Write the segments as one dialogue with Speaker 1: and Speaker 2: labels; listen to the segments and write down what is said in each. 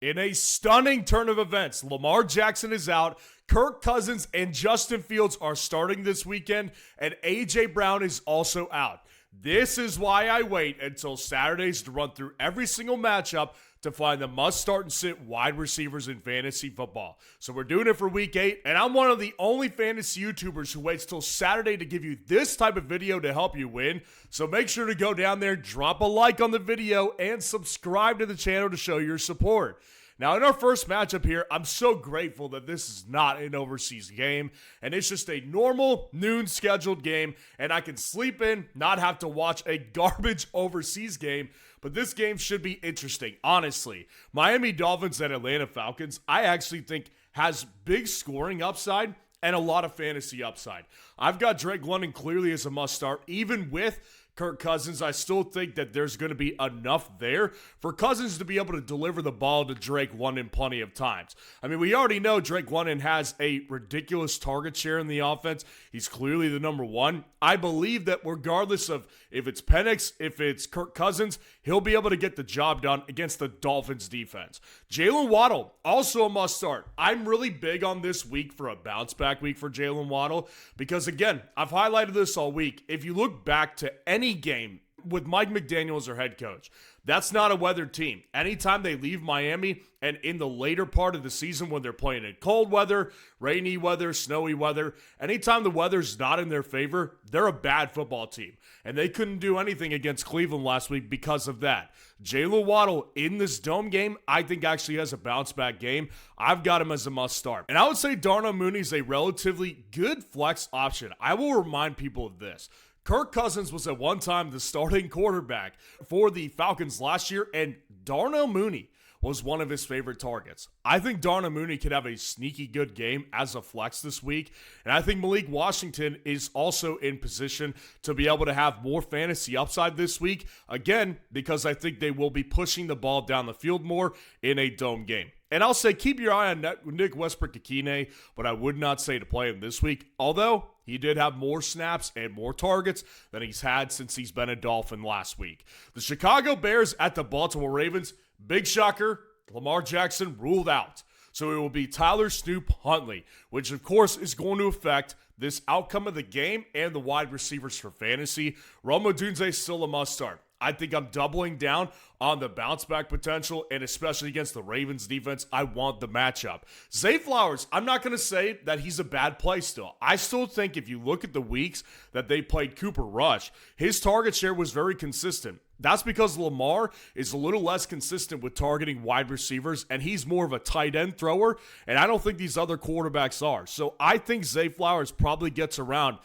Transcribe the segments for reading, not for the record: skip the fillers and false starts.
Speaker 1: In a stunning turn of events, Lamar Jackson is out, Kirk Cousins and Justin Fields are starting this weekend, and A.J. Brown is also out. This is why I wait until Saturdays to run through every single matchup to find the must-start and sit wide receivers in fantasy football. So we're doing it for Week 8, and I'm one of the only fantasy YouTubers who waits till Saturday to give you this type of video to help you win. So make sure to go down there, drop a like on the video, and subscribe to the channel to show your support. Now, in our first matchup here, I'm so grateful that this is not an overseas game, and it's just a normal noon scheduled game, and I can sleep in, not have to watch a garbage overseas game, but this game should be interesting, honestly. Miami Dolphins and Atlanta Falcons, I actually think has big scoring upside and a lot of fantasy upside. I've got Drake London clearly as a must-start, even with Kirk Cousins. I still think that there's going to be enough there for Cousins to be able to deliver the ball to Drake London plenty of times. I mean, we already know Drake London has a ridiculous target share in the offense. He's clearly the number one. I believe that regardless of if it's Penix, if it's Kirk Cousins, he'll be able to get the job done against the Dolphins defense. Jalen Waddle, also a must start. I'm really big on this week for a bounce back week for Jalen Waddle because, again, I've highlighted this all week. If you look back to any game with Mike McDaniel as their head coach, that's not a weathered team. Anytime they leave Miami and in the later part of the season when they're playing in cold weather, rainy weather, snowy weather, anytime the weather's not in their favor, they're a bad football team. And they couldn't do anything against Cleveland last week because of that. Jalen Waddle in this dome game, I think actually has a bounce back game. I've got him as a must start. And I would say Darnell Mooney is a relatively good flex option. I will remind people of this. Kirk Cousins was at one time the starting quarterback for the Falcons last year, and Darnell Mooney was one of his favorite targets. I think Darnell Mooney could have a sneaky good game as a flex this week, and I think Malik Washington is also in position to be able to have more fantasy upside this week, again, because I think they will be pushing the ball down the field more in a dome game. And I'll say keep your eye on Nick Westbrook-Ikhine, but I would not say to play him this week, although he did have more snaps and more targets than he's had since he's been a Dolphin last week. The Chicago Bears at the Baltimore Ravens, big shocker, Lamar Jackson ruled out. So it will be Tyler Snoop Huntley, which of course is going to affect this outcome of the game and the wide receivers for fantasy. Rome Odunze is still a must start. I think I'm doubling down on the bounce back potential, and especially against the Ravens defense, I want the matchup. Zay Flowers, I'm not going to say that he's a bad play still. I still think if you look at the weeks that they played Cooper Rush, his target share was very consistent. That's because Lamar is a little less consistent with targeting wide receivers, and he's more of a tight end thrower, and I don't think these other quarterbacks are. So I think Zay Flowers probably gets around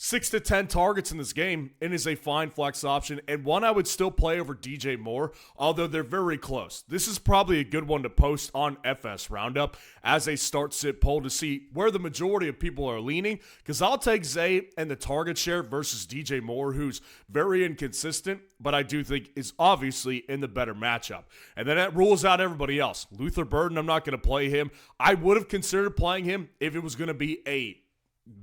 Speaker 1: 6 to 10 targets in this game and is a fine flex option, and one I would still play over DJ Moore, although they're very close. This is probably a good one to post on FS Roundup as a start-sit poll to see where the majority of people are leaning, because I'll take Zay and the target share versus DJ Moore, who's very inconsistent, but I do think is obviously in the better matchup. And then that rules out everybody else. Luther Burden, I'm not going to play him. I would have considered playing him if it was going to be a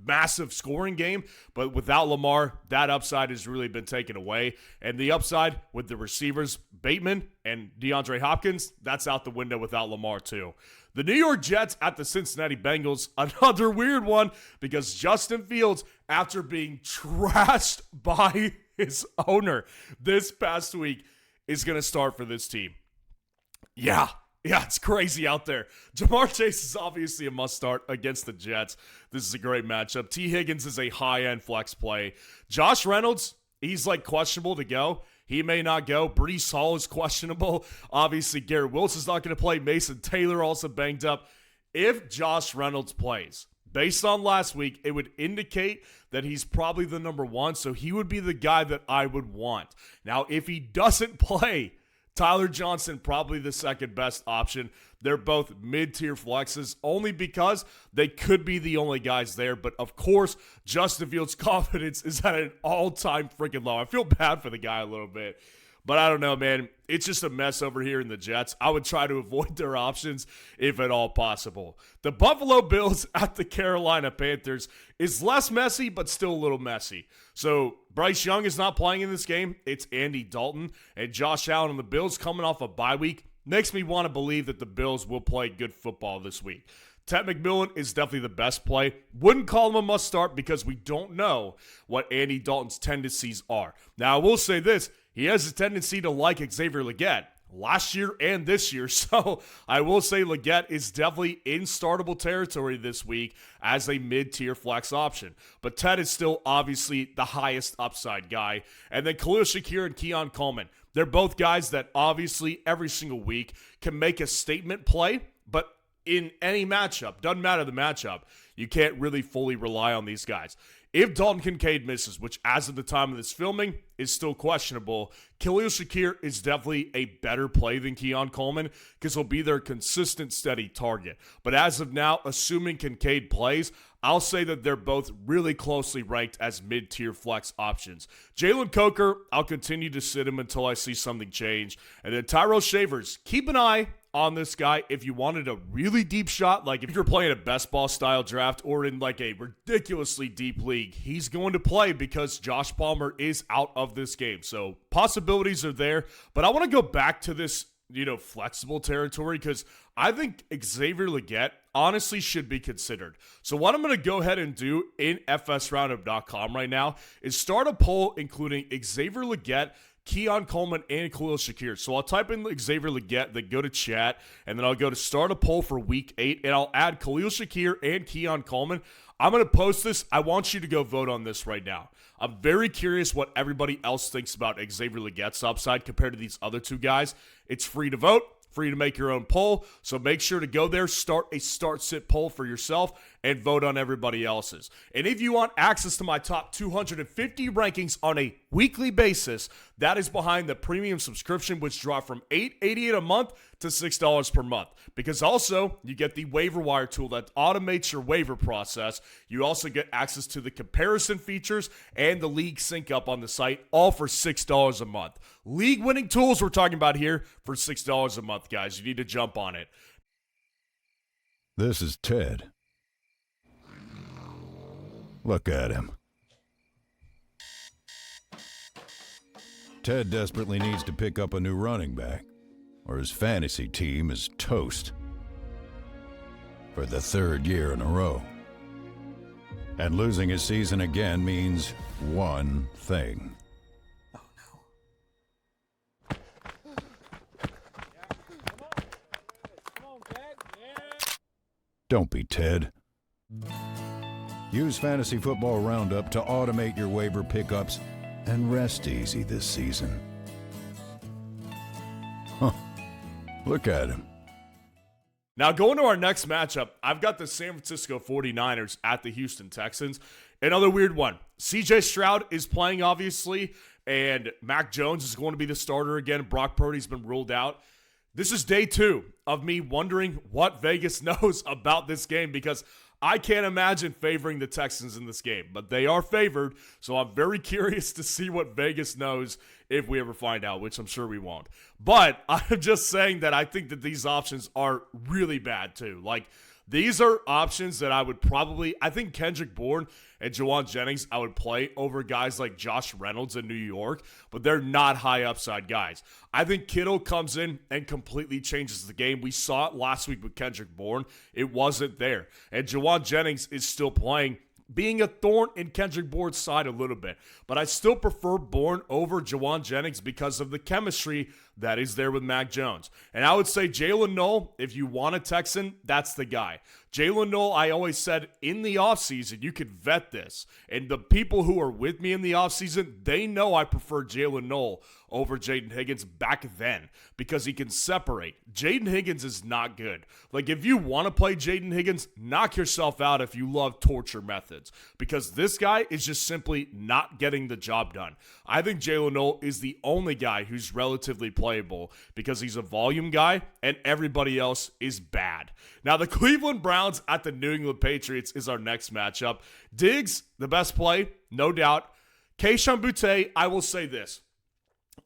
Speaker 1: massive scoring game, but without Lamar, that upside has really been taken away. And the upside with the receivers, Bateman and DeAndre Hopkins, that's out the window without Lamar too. The New York Jets at the Cincinnati Bengals, another weird one because Justin Fields, after being trashed by his owner this past week, is going to start for this team. Yeah, it's crazy out there. Jamar Chase is obviously a must-start against the Jets. This is a great matchup. T. Higgins is a high-end flex play. Josh Reynolds, he's like questionable to go. He may not go. Breece Hall is questionable. Obviously, Garrett Wilson's not going to play. Mason Taylor also banged up. If Josh Reynolds plays, based on last week, it would indicate that he's probably the number one, so he would be the guy that I would want. Now, if he doesn't play, Tyler Johnson, probably the second best option. They're both mid-tier flexes only because they could be the only guys there. But, of course, Justin Fields' confidence is at an all-time freaking low. I feel bad for the guy a little bit. But I don't know, man. It's just a mess over here in the Jets. I would try to avoid their options if at all possible. The Buffalo Bills at the Carolina Panthers is less messy, but still a little messy. So Bryce Young is not playing in this game. It's Andy Dalton and Josh Allen and the Bills coming off a bye week. makes me want to believe that the Bills will play good football this week. Ted McMillan is definitely the best play. Wouldn't call him a must start because we don't know what Andy Dalton's tendencies are. Now, I will say this. He has a tendency to like Xavier Legette last year and this year. So I will say Legette is definitely in startable territory this week as a mid-tier flex option. But Ted is still obviously the highest upside guy. And then Khalil Shakir and Keon Coleman. They're both guys that obviously every single week can make a statement play, but in any matchup, doesn't matter the matchup, you can't really fully rely on these guys. If Dalton Kincaid misses, which as of the time of this filming is still questionable, Khalil Shakir is definitely a better play than Keon Coleman because he'll be their consistent, steady target. But as of now, assuming Kincaid plays, I'll say that they're both really closely ranked as mid-tier flex options. Jalen Coker, I'll continue to sit him until I see something change. And then Tyrell Shavers, keep an eye on this guy if you wanted a really deep shot, like if you're playing a best ball style draft or in like a ridiculously deep league, he's going to play because Josh Palmer is out of this game. So possibilities are there, but I want to go back to this, flexible territory because I think Xavier Legette honestly should be considered. So what I'm going to go ahead and do in fsroundup.com right now is start a poll including Xavier Legette, Keon Coleman, and Khalil Shakir. So I'll type in Xavier Legette, then go to chat, and then I'll go to start a poll for week 8, and I'll add Khalil Shakir and Keon Coleman. I'm going to post this. I want you to go vote on this right now. I'm very curious what everybody else thinks about Xavier Legette's upside compared to these other two guys. It's free to vote, free to make your own poll, so make sure to go there, start a start-sit poll for yourself, and vote on everybody else's. And if you want access to my top 250 rankings on a weekly basis, that is behind the premium subscription, which drop from $8.88 a month to $6 per month. Because also, you get the waiver wire tool that automates your waiver process. You also get access to the comparison features and the league sync up on the site, all for $6 a month. League winning tools we're talking about here for $6 a month, guys. You need to jump on it.
Speaker 2: This is Ted. Look at him. Ted desperately needs to pick up a new running back, or his fantasy team is toast. For the 3rd year in a row. And losing his season again means one thing.
Speaker 3: Oh, no.
Speaker 2: Don't be Ted. Use Fantasy Football Roundup to automate your waiver pickups and rest easy this season. Huh. Look at him.
Speaker 1: Now, going to our next matchup, I've got the San Francisco 49ers at the Houston Texans. Another weird one. CJ Stroud is playing, obviously, and Mac Jones is going to be the starter again. Brock Purdy's been ruled out. This is day 2 of me wondering what Vegas knows about this game because I can't imagine favoring the Texans in this game, but they are favored, so I'm very curious to see what Vegas knows if we ever find out, which I'm sure we won't. But I'm just saying that I think that these options are really bad too. Like, these are options that I think Kendrick Bourne and Juwan Jennings I would play over guys like Josh Reynolds in New York, but they're not high upside guys. I think Kittle comes in and completely changes the game. We saw it last week with Kendrick Bourne. It wasn't there. And Juwan Jennings is still playing, being a thorn in Kendrick Bourne's side a little bit. But I still prefer Bourne over Juwan Jennings because of the chemistry that is there with Mac Jones. And I would say Jalen Noel, if you want a Texan, that's the guy. Jalen Noel, I always said in the offseason, you could vet this. And the people who are with me in the offseason, they know I prefer Jalen Noel over Jaden Higgins back then because he can separate. Jaden Higgins is not good. Like, if you want to play Jaden Higgins, knock yourself out if you love torture methods because this guy is just simply not getting the job done. I think Jalen Noel is the only guy who's relatively playable because he's a volume guy and everybody else is bad. Now, the Cleveland Browns at the New England Patriots is our next matchup. Diggs, the best play, no doubt. Kayshon Boutte, I will say this.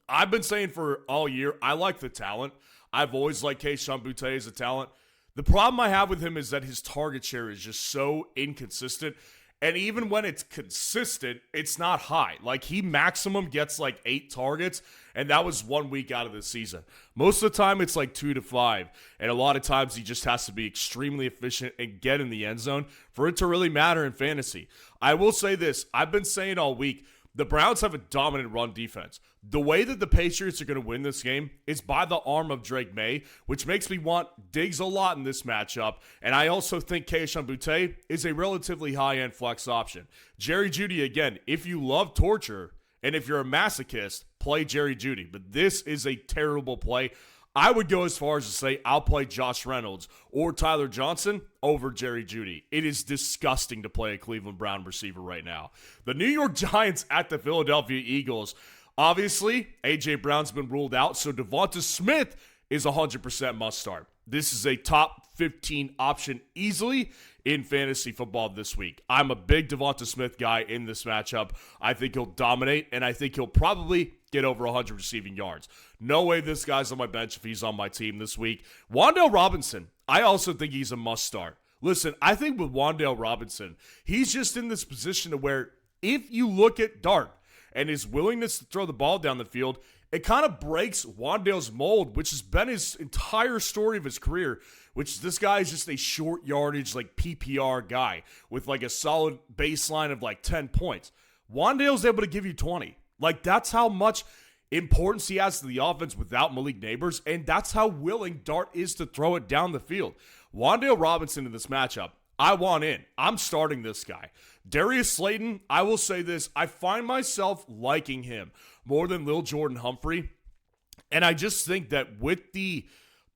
Speaker 1: I've been saying for all year, I like the talent. I've always liked Kayshon Boutte as a talent. The problem I have with him is that his target share is just so inconsistent. And even when it's consistent, it's not high. Like, he maximum gets like 8 targets, and that was 1 week out of the season. Most of the time, it's like 2 to 5. And a lot of times, he just has to be extremely efficient and get in the end zone for it to really matter in fantasy. I will say this. I've been saying all week, the Browns have a dominant run defense. The way that the Patriots are going to win this game is by the arm of Drake May, which makes me want Diggs a lot in this matchup. And I also think Kayshon Boutte is a relatively high-end flex option. Jerry Jeudy, again, if you love torture and if you're a masochist, play Jerry Jeudy. But this is a terrible play. I would go as far as to say I'll play Josh Reynolds or Tyler Johnson over Jerry Jeudy. It is disgusting to play a Cleveland Brown receiver right now. The New York Giants at the Philadelphia Eagles. Obviously, A.J. Brown's been ruled out, so Devonta Smith is 100% must start. This is a top 15 option easily in fantasy football this week. I'm a big Devonta Smith guy in this matchup. I think he'll dominate, and I think he'll probably get over 100 receiving yards. No way this guy's on my bench if he's on my team this week. Wan'Dale Robinson, I also think he's a must start. Listen, I think with Wan'Dale Robinson, he's just in this position to where if you look at Dart and his willingness to throw the ball down the field, it kind of breaks Wan'Dale's mold, which has been his entire story of his career, which this guy is just a short yardage, like PPR guy with like a solid baseline of like 10 points. Wan'Dale's able to give you 20. Like, that's how much importance he has to the offense without Malik Neighbors, and that's how willing Dart is to throw it down the field. Wan'Dale Robinson in this matchup, I want in. I'm starting this guy. Darius Slayton, I will say this, I find myself liking him more than Lil Jordan Humphrey, and I just think that with the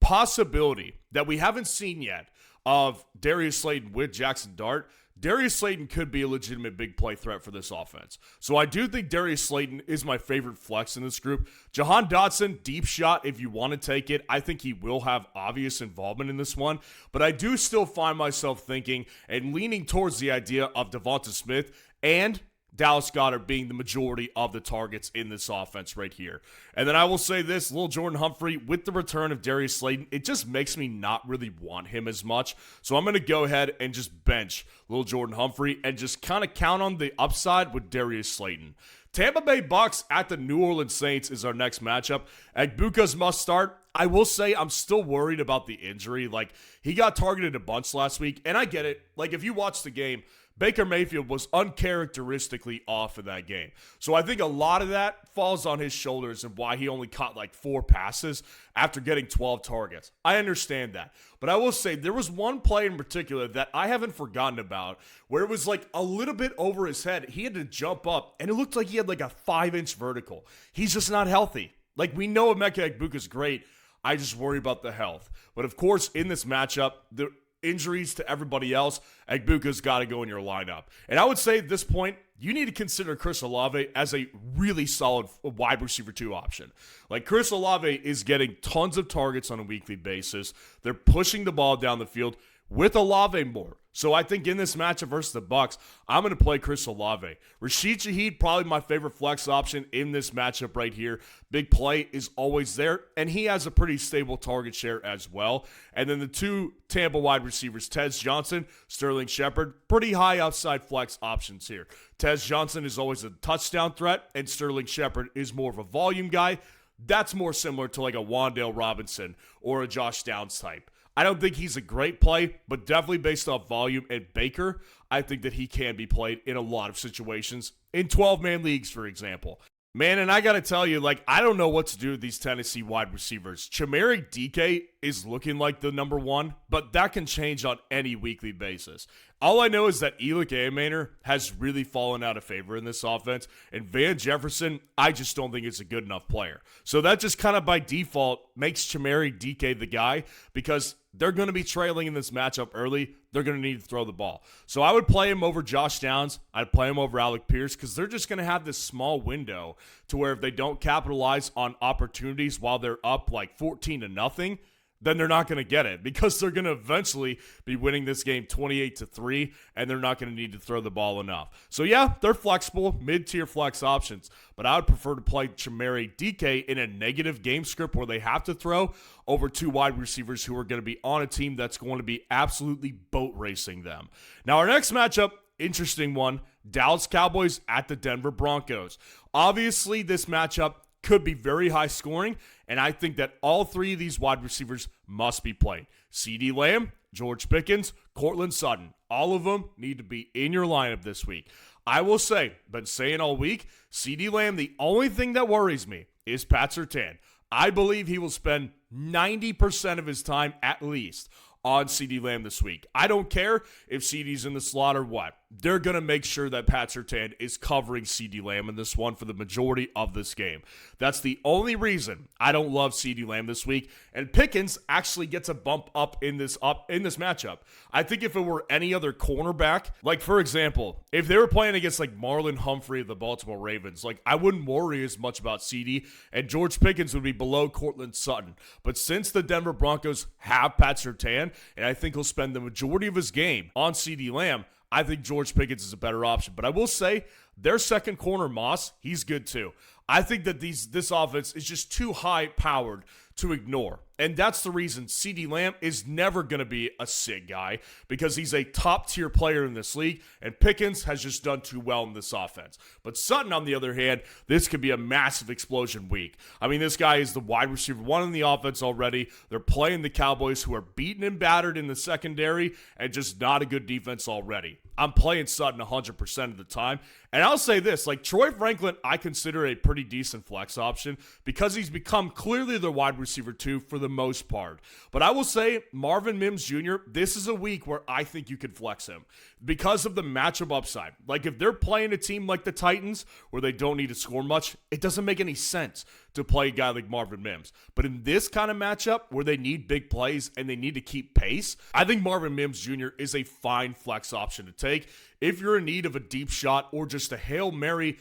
Speaker 1: possibility that we haven't seen yet of Darius Slayton with Jackson Dart, Darius Slayton could be a legitimate big play threat for this offense. So I do think Darius Slayton is my favorite flex in this group. Jahan Dotson, deep shot if you want to take it. I think he will have obvious involvement in this one. But I do still find myself thinking and leaning towards the idea of Devonta Smith and Dallas Goedert being the majority of the targets in this offense right here. And then I will say this, Lil Jordan Humphrey, with the return of Darius Slayton, it just makes me not really want him as much. So I'm going to go ahead and just bench Lil Jordan Humphrey and just kind of count on the upside with Darius Slayton. Tampa Bay Bucks at the New Orleans Saints is our next matchup. Agbuka's must start. I will say I'm still worried about the injury. Like, he got targeted a bunch last week, and I get it. Like, if you watch the game, Baker Mayfield was uncharacteristically off in that game. So I think a lot of that falls on his shoulders and why he only caught like 4 passes after getting 12 targets. I understand that. But I will say there was one play in particular that I haven't forgotten about where it was like a little bit over his head. He had to jump up and it looked like he had like a 5-inch vertical. He's just not healthy. Like, we know Emeka Egbuka's great. I just worry about the health. But of course, in this matchup, the injuries to everybody else, Egbuka's got to go in your lineup. And I would say at this point, you need to consider Chris Olave as a really solid wide receiver 2 option. Like, Chris Olave is getting tons of targets on a weekly basis. They're pushing the ball down the field with Olave more. So I think in this matchup versus the Bucs, I'm going to play Chris Olave. Rashid Shaheed, probably my favorite flex option in this matchup right here. Big play is always there, and he has a pretty stable target share as well. And then the 2 Tampa wide receivers, Tez Johnson, Sterling Shepard, pretty high upside flex options here. Tez Johnson is always a touchdown threat, and Sterling Shepard is more of a volume guy. That's more similar to like a Wan'Dale Robinson or a Josh Downs type. I don't think he's a great play, but definitely based off volume and Baker, I think that he can be played in a lot of situations. In 12-man leagues, for example. Man, and I got to tell you, like, I don't know what to do with these Tennessee wide receivers. Chimere Dike is looking like the number 1, but that can change on any weekly basis. All I know is that Elick Amanor has really fallen out of favor in this offense, and Van Jefferson, I just don't think is a good enough player. So that just kind of by default makes Chimere Dike the guy, because they're going to be trailing in this matchup early. They're going to need to throw the ball. So I would play him over Josh Downs. I'd play him over Alec Pierce because they're just going to have this small window to where if they don't capitalize on opportunities while they're up like 14-0, then they're not going to get it because they're going to eventually be winning this game 28-3, and they're not going to need to throw the ball enough. So yeah, they're flexible, mid-tier flex options, but I would prefer to play Chimere Dike in a negative game script where they have to throw over 2 wide receivers who are going to be on a team that's going to be absolutely boat racing them. Now, our next matchup interesting one. Dallas Cowboys at the Denver Broncos. Obviously, this matchup could be very high scoring, and I think that all three of these wide receivers must be played. CeeDee Lamb, George Pickens, Courtland Sutton. All of them need to be in your lineup this week. I will say, been saying all week, CeeDee Lamb, the only thing that worries me is Pat Surtain. I believe he will spend 90% of his time at least on CeeDee Lamb this week. I don't care if CeeDee's in the slot or what. They're going to make sure that Pat Surtain is covering CeeDee Lamb in this one for the majority of this game. That's the only reason I don't love CeeDee Lamb this week. And Pickens actually gets a bump up in this matchup. I think if it were any other cornerback, like for example, if they were playing against like Marlon Humphrey of the Baltimore Ravens, like I wouldn't worry as much about CeeDee, and George Pickens would be below Courtland Sutton. But since the Denver Broncos have Pat Surtain, and I think he'll spend the majority of his game on CeeDee Lamb, I think George Pickens is a better option. But I will say, their second corner, Moss, he's good too. I think that this offense is just too high-powered to ignore. And that's the reason CeeDee Lamb is never going to be a SIG guy, because he's a top-tier player in this league, and Pickens has just done too well in this offense. But Sutton, on the other hand, this could be a massive explosion week. I mean, this guy is the wide receiver one in the offense already. They're playing the Cowboys, who are beaten and battered in the secondary, and just not a good defense already. I'm playing Sutton 100% of the time. And I'll say this, like Troy Franklin, I consider a pretty decent flex option because he's become clearly the wide receiver two for the most part. But I will say Marvin Mims Jr., this is a week where I think you could flex him because of the matchup upside. Like if they're playing a team like the Titans where they don't need to score much, it doesn't make any sense to play a guy like Marvin Mims. But in this kind of matchup where they need big plays and they need to keep pace, I think Marvin Mims Jr. is a fine flex option to take if you're in need of a deep shot or just a Hail Mary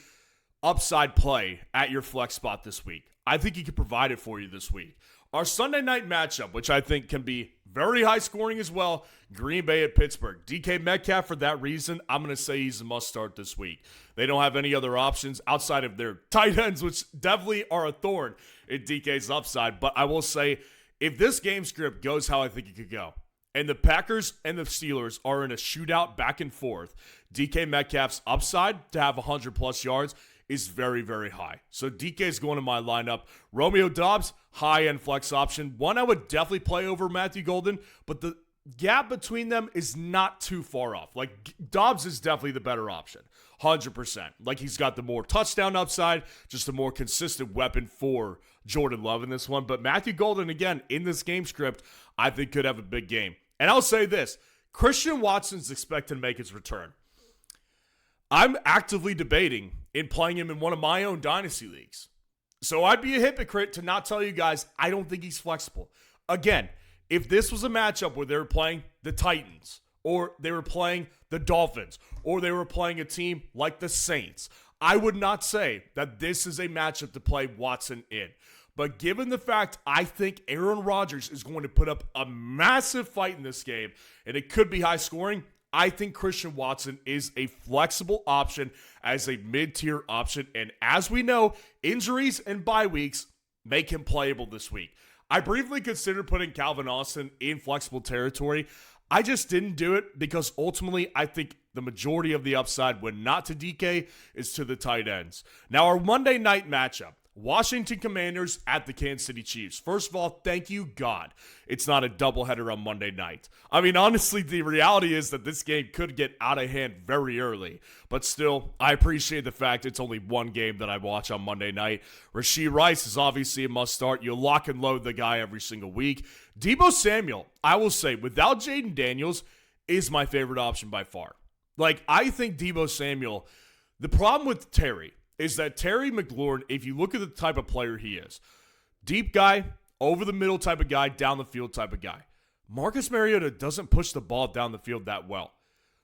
Speaker 1: upside play at your flex spot this week. I think he can provide it for you this week. Our Sunday night matchup, which I think can be very high scoring as well, Green Bay at Pittsburgh. DK Metcalf, for that reason, I'm going to say he's a must start this week. They don't have any other options outside of their tight ends, which definitely are a thorn in DK's upside. But I will say, if this game script goes how I think it could go, and the Packers and the Steelers are in a shootout back and forth, DK Metcalf's upside to have 100-plus yards is very, very high. So DK is going to my lineup. Romeo Doubs, high-end flex option. One I would definitely play over Matthew Golden, but the gap between them is not too far off. Like, Doubs is definitely the better option, 100%. Like, he's got the more touchdown upside, just a more consistent weapon for Jordan Love in this one. But Matthew Golden, again, in this game script, I think could have a big game. And I'll say this, Christian Watson's expected to make his return. I'm actively debating in playing him in one of my own dynasty leagues. So I'd be a hypocrite to not tell you guys I don't think he's flexible. Again, if this was a matchup where they were playing the Titans, or they were playing the Dolphins, or they were playing a team like the Saints, I would not say that this is a matchup to play Watson in. But given the fact I think Aaron Rodgers is going to put up a massive fight in this game, and it could be high scoring, I think Christian Watson is a flexible option as a mid-tier option. And as we know, injuries and bye weeks make him playable this week. I briefly considered putting Calvin Austin in flexible territory. I just didn't do it because ultimately I think the majority of the upside, when not to DK, is to the tight ends. Now, our Monday night matchup, Washington Commanders at the Kansas City Chiefs. First of all, thank you, God, it's not a doubleheader on Monday night. I mean, honestly, the reality is that this game could get out of hand very early. But still, I appreciate the fact it's only one game that I watch on Monday night. Rashee Rice is obviously a must-start. You lock and load the guy every single week. Deebo Samuel, I will say, without Jaden Daniels, is my favorite option by far. Like, I think Deebo Samuel, the problem with Terry is that Terry McLaurin, if you look at the type of player he is, deep guy, over the middle type of guy, down the field type of guy. Marcus Mariota doesn't push the ball down the field that well.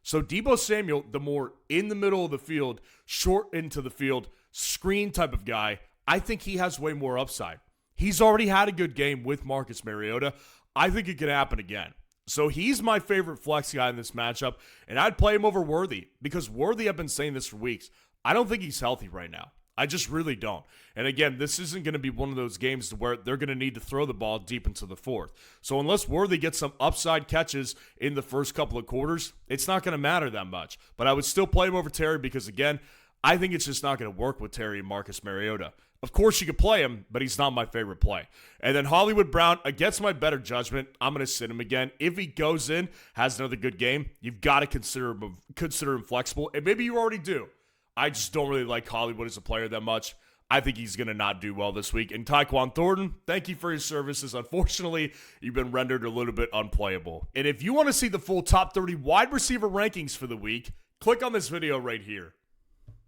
Speaker 1: So Deebo Samuel, the more in the middle of the field, short into the field, screen type of guy, I think he has way more upside. He's already had a good game with Marcus Mariota. I think it could happen again. So he's my favorite flex guy in this matchup, and I'd play him over Worthy because Worthy, I've been saying this for weeks, I don't think he's healthy right now. I just really don't. And again, this isn't going to be one of those games where they're going to need to throw the ball deep into the fourth. So unless Worthy gets some upside catches in the first couple of quarters, it's not going to matter that much. But I would still play him over Terry because, again, I think it's just not going to work with Terry and Marcus Mariota. Of course, you could play him, but he's not my favorite play. And then Hollywood Brown, against my better judgment, I'm going to sit him again. If he goes in, has another good game, you've got to consider him flexible. And maybe you already do. I just don't really like Hollywood as a player that much. I think he's going to not do well this week. And Tyquan Thornton, thank you for your services. Unfortunately, you've been rendered a little bit unplayable. And if you want to see the full top 30 wide receiver rankings for the week, click on this video right here.